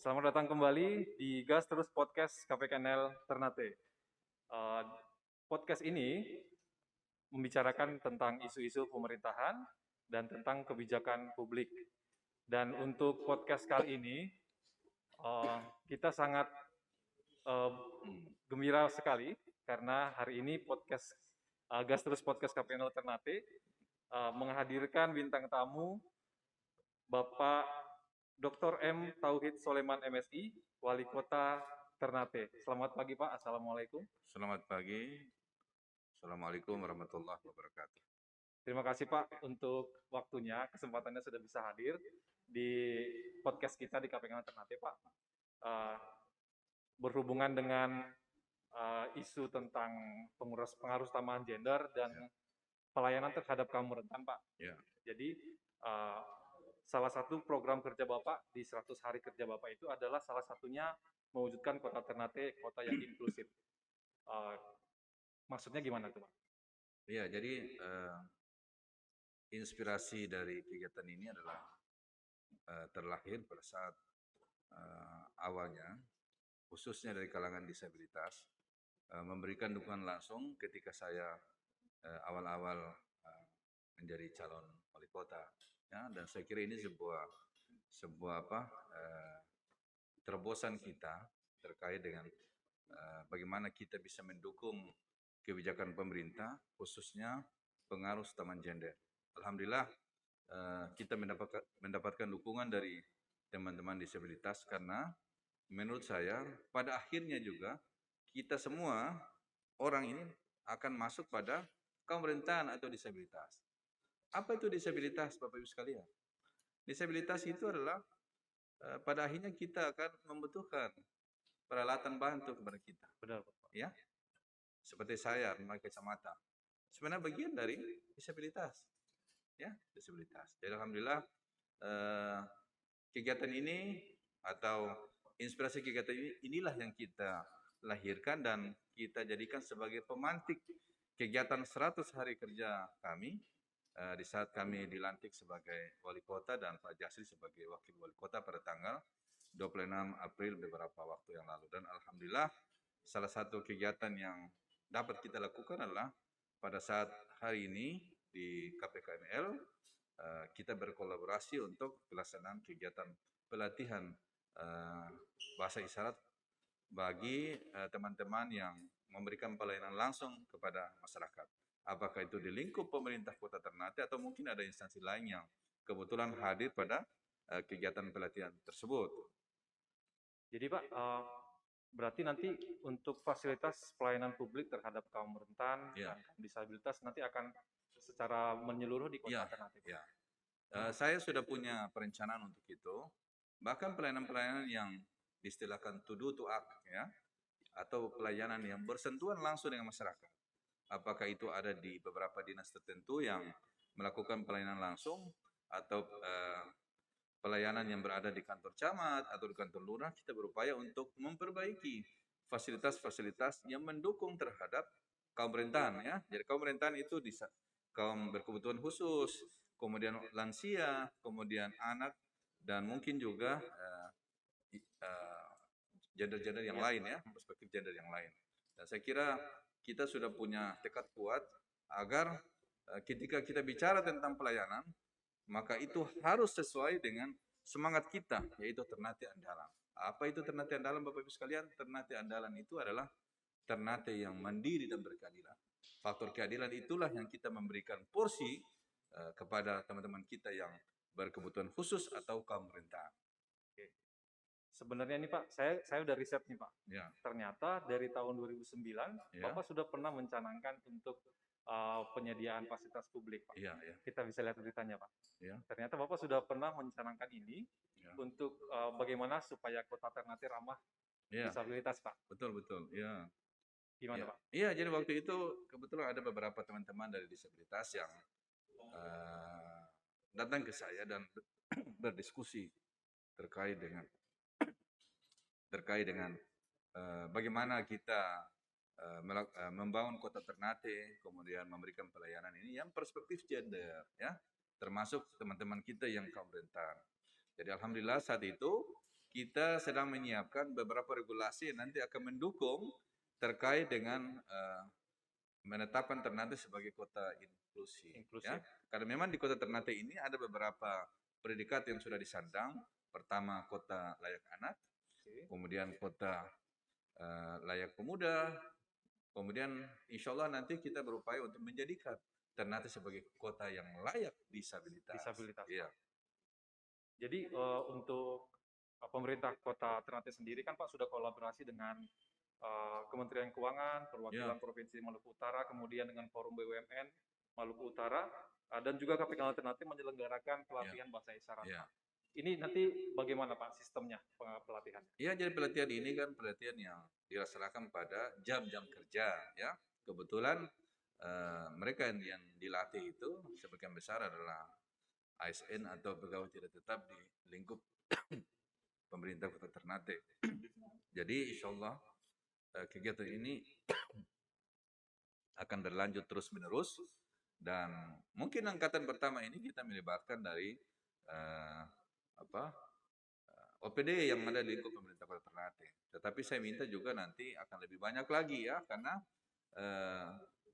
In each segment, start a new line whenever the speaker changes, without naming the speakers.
Selamat datang kembali di Gas Terus Podcast KPKNL Ternate. Eh, Podcast ini membicarakan tentang isu-isu pemerintahan dan tentang kebijakan publik. Dan untuk podcast kali ini, eh, kita sangat eh, gembira sekali karena hari ini podcast Gas Terus Podcast KPKNL Ternate menghadirkan bintang tamu Bapak Dr. M. Tauhid Soleman MSI, Wali Kota Ternate. Selamat pagi Pak, Assalamualaikum.
Selamat pagi. Assalamualaikum warahmatullahi wabarakatuh.
Terima kasih Pak untuk waktunya, kesempatannya sudah bisa hadir di podcast kita di KPK Ternate Pak. Berhubungan dengan isu tentang pengaruh utama gender dan pelayanan terhadap kaum rentan Pak.
Ya.
Jadi salah satu program kerja Bapak di 100 hari kerja Bapak itu adalah salah satunya mewujudkan kota Ternate, kota yang inklusif. Maksudnya gimana tuh Pak?
Ya, jadi inspirasi dari kegiatan ini adalah terlahir pada saat awalnya, khususnya dari kalangan disabilitas, memberikan dukungan langsung ketika saya awal-awal menjadi calon wali kota. Ya, dan saya kira ini sebuah terobosan kita terkait dengan bagaimana kita bisa mendukung kebijakan pemerintah, khususnya pengaruh utama gender. Alhamdulillah kita mendapatkan dukungan dari teman-teman disabilitas karena menurut saya pada akhirnya juga kita semua orang ini akan masuk pada pemerintahan atau disabilitas. Apa itu disabilitas, Bapak Ibu sekalian? Disabilitas itu adalah pada akhirnya kita akan membutuhkan peralatan bantu kepada kita.
Benar, Pak.
Ya, seperti saya memakai kacamata. Sebenarnya bagian dari disabilitas. Ya, disabilitas. Jadi alhamdulillah kegiatan ini atau inspirasi kegiatan inilah yang kita lahirkan dan kita jadikan sebagai pemantik kegiatan 100 hari kerja kami di saat kami dilantik sebagai wali kota dan Pak Jasri sebagai wakil wali kota pada tanggal 26 April beberapa waktu yang lalu. Dan alhamdulillah salah satu kegiatan yang dapat kita lakukan adalah pada saat hari ini di KPKNL kita berkolaborasi untuk pelaksanaan kegiatan pelatihan bahasa isyarat bagi teman-teman yang memberikan pelayanan langsung kepada masyarakat. Apakah itu di lingkup pemerintah Kota Ternate atau mungkin ada instansi lain yang kebetulan hadir pada kegiatan pelatihan tersebut.
Jadi Pak, berarti nanti untuk fasilitas pelayanan publik terhadap kaum rentan dan kaum disabilitas nanti akan secara menyeluruh di Kota Ternate.
Ya. Saya sudah punya perencanaan untuk itu. Bahkan pelayanan-pelayanan yang diistilahkan to do to act, ya, atau pelayanan yang bersentuhan langsung dengan masyarakat. Apakah itu ada di beberapa dinas tertentu yang melakukan pelayanan langsung atau pelayanan yang berada di kantor camat atau di kantor lurah, kita berupaya untuk memperbaiki fasilitas-fasilitas yang mendukung terhadap kaum rentan, ya. Jadi kaum rentan itu di kaum berkebutuhan khusus, kemudian lansia, kemudian anak, dan mungkin juga gender-gender yang lain, ya, perspektif gender yang lain. Dan saya kira kita sudah punya tekad kuat agar ketika kita bicara tentang pelayanan, maka itu harus sesuai dengan semangat kita, yaitu Ternate Andalan. Apa itu Ternate Andalan, Bapak Ibu sekalian? Ternate Andalan itu adalah Ternate yang mandiri dan berkeadilan. Faktor keadilan itulah yang kita memberikan porsi kepada teman-teman kita yang berkebutuhan khusus atau kaum rentan.
Sebenarnya nih Pak, saya udah riset nih Pak.
Ya.
Ternyata dari tahun 2009, Bapak sudah pernah mencanangkan untuk penyediaan fasilitas publik Pak. Kita bisa lihat beritanya Pak. Ternyata Bapak sudah pernah mencanangkan ini untuk bagaimana supaya kota Ternate ramah disabilitas Pak.
Betul. Ya.
Gimana Pak?
Iya, jadi waktu itu kebetulan ada beberapa teman-teman dari disabilitas yang datang ke saya dan berdiskusi terkait dengan bagaimana kita membangun kota Ternate, kemudian memberikan pelayanan ini yang perspektif gender, ya, termasuk teman-teman kita yang kaum rentan. Jadi alhamdulillah saat itu kita sedang menyiapkan beberapa regulasi yang nanti akan mendukung terkait dengan menetapkan Ternate sebagai kota inklusi.
Inklusif.
Ya, karena memang di kota Ternate ini ada beberapa predikat yang sudah disandang. Pertama, kota layak anak, kemudian kota layak pemuda, kemudian insya Allah nanti kita berupaya untuk menjadikan Ternate sebagai kota yang layak disabilitas. Iya.
Jadi untuk pemerintah Kota Ternate sendiri kan Pak sudah kolaborasi dengan Kementerian Keuangan, Perwakilan Provinsi Maluku Utara, kemudian dengan Forum BUMN Maluku Utara, dan juga KPK Ternate menyelenggarakan pelatihan bahasa isyarat. Ini nanti bagaimana Pak sistemnya pelatihan?
Ya, jadi pelatihan ini kan pelatihan yang dilaksanakan pada jam-jam kerja, ya. Kebetulan mereka yang dilatih itu sebagian besar adalah ASN atau pegawai tidak tetap di lingkup pemerintah Kota Ternate. Jadi insya Allah kegiatan ini akan berlanjut terus-menerus dan mungkin angkatan pertama ini kita melibatkan dari OPD yang ada di lingkup pemerintah Kota Ternate. Tetapi saya minta juga nanti akan lebih banyak lagi ya, karena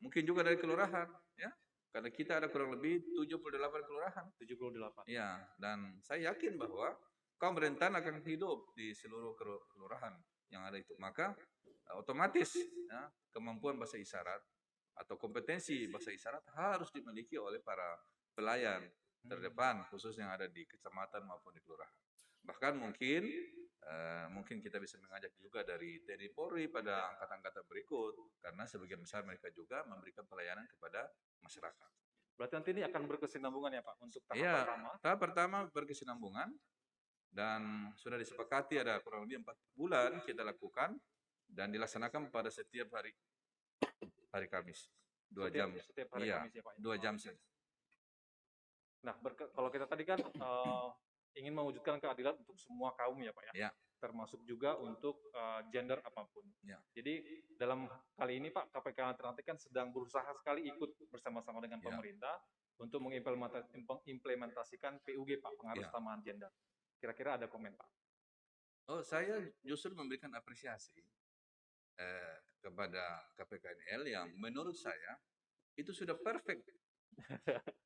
mungkin juga dari kelurahan ya. Karena kita ada kurang lebih 78 kelurahan.
78.
Ya, dan saya yakin bahwa kaum rentan akan hidup di seluruh kelurahan yang ada itu. Maka otomatis ya, kemampuan bahasa isyarat atau kompetensi bahasa isyarat harus dimiliki oleh para pelayan terdepan, khusus yang ada di kecamatan maupun di kelurahan. Bahkan mungkin kita bisa mengajak juga dari TNI Polri pada angkatan-angkatan berikut, karena sebagian besar mereka juga memberikan pelayanan kepada masyarakat.
Berarti nanti ini akan berkesinambungan ya Pak untuk tahap pertama?
Tahap pertama berkesinambungan dan sudah disepakati ada kurang lebih 4 bulan kita lakukan dan dilaksanakan pada setiap hari Kamis 2 jam.
Setiap hari Kamis ya Pak?
2 jam saja.
Nah, kalau kita tadi kan ingin mewujudkan keadilan untuk semua kaum ya Pak ya? Termasuk juga untuk gender apapun. Jadi dalam kali ini Pak, KPK Ternate kan sedang berusaha sekali ikut bersama-sama dengan pemerintah untuk mengimplementasikan PUG Pak, pengaruh utamakan gender. Kira-kira ada komen Pak?
Oh, saya justru memberikan apresiasi kepada KPKNL yang menurut saya itu sudah perfect.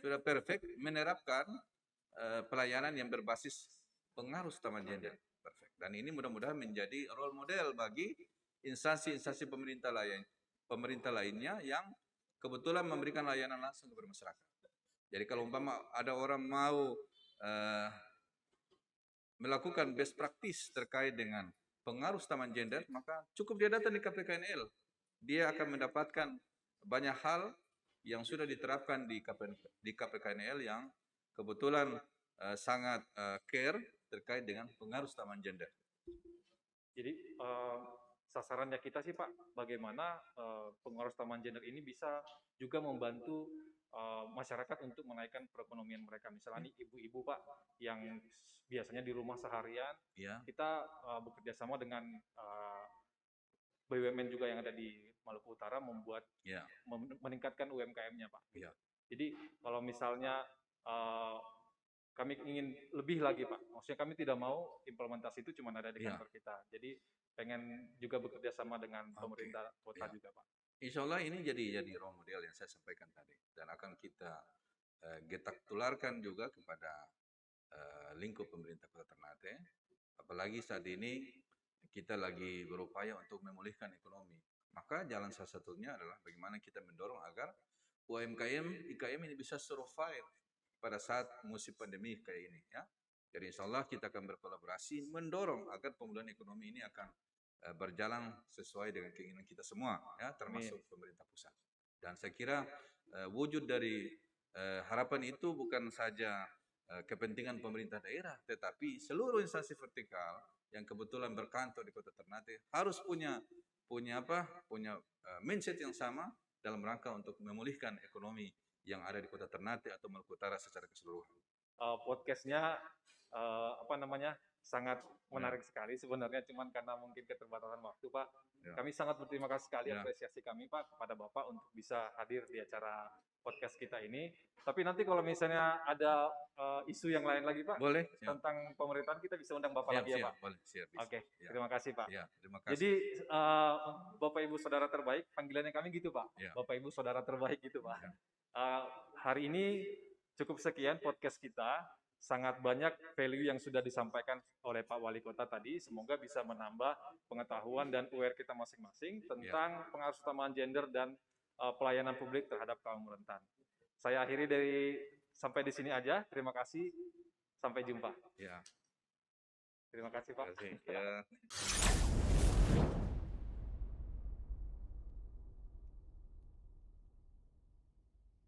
Sudah perfect menerapkan pelayanan yang berbasis pengaruh utama gender. Perfect. Dan ini mudah-mudahan menjadi role model bagi instansi-instansi pemerintah lainnya yang kebetulan memberikan layanan langsung kepada masyarakat. Jadi kalau umpama ada orang mau melakukan best practice terkait dengan pengaruh utama gender, maka cukup dia datang di KPKNL. Dia akan mendapatkan banyak hal yang sudah diterapkan di KPKNL yang kebetulan sangat care terkait dengan pengaruh utama gender.
Jadi sasarannya kita sih Pak, bagaimana pengaruh utama gender ini bisa juga membantu masyarakat untuk menaikkan perekonomian mereka. Misalnya ibu-ibu Pak yang biasanya di rumah seharian, kita bekerja sama dengan BUMN juga yang ada di Maluku Utara membuat meningkatkan UMKM-nya Pak. Jadi kalau misalnya kami ingin lebih lagi Pak, maksudnya kami tidak mau implementasi itu cuma ada di kantor kita. Jadi pengen juga bekerja sama dengan pemerintah kota juga Pak.
Insya Allah ini jadi role model yang saya sampaikan tadi, dan akan kita getak tularkan juga kepada lingkup pemerintah Kota Ternate. Apalagi saat ini kita lagi berupaya untuk memulihkan ekonomi. Maka jalan salah satunya adalah bagaimana kita mendorong agar UMKM, IKM ini bisa survive pada saat musim pandemi kayak ini ya. Jadi insya Allah kita akan berkolaborasi mendorong agar pemulihan ekonomi ini akan berjalan sesuai dengan keinginan kita semua ya, termasuk pemerintah pusat. Dan saya kira wujud dari harapan itu bukan saja kepentingan pemerintah daerah, tetapi seluruh instansi vertikal yang kebetulan berkantor di Kota Ternate harus punya mindset yang sama dalam rangka untuk memulihkan ekonomi yang ada di Kota Ternate atau Maluku Utara secara keseluruhan.
Podcastnya sangat menarik sekali sebenarnya, cuman karena mungkin keterbatasan waktu Pak. Kami sangat berterima kasih sekali, apresiasi kami Pak kepada Bapak untuk bisa hadir di acara podcast kita ini. Tapi nanti kalau misalnya ada isu yang lain lagi Pak,
Boleh, siap.
tentang pemerintahan kita bisa undang Bapak
Siap,
lagi ya
siap,
Pak.
boleh, siap. Bisa.
Oke,
Ya,
terima kasih Pak.
ya, terima kasih.
Jadi Bapak Ibu Saudara terbaik, panggilannya kami gitu Pak.
Ya.
Bapak Ibu Saudara terbaik gitu Pak.
Ya.
Hari ini cukup sekian podcast kita. Sangat banyak value yang sudah disampaikan oleh Pak Wali Kota tadi. Semoga bisa menambah pengetahuan dan aware kita masing-masing tentang pengaruh utamaan gender dan pelayanan publik terhadap kaum rentan. Saya akhiri sampai di sini aja. Terima kasih. Sampai jumpa.
Ya.
Terima kasih Pak.
Terima kasih. Ya.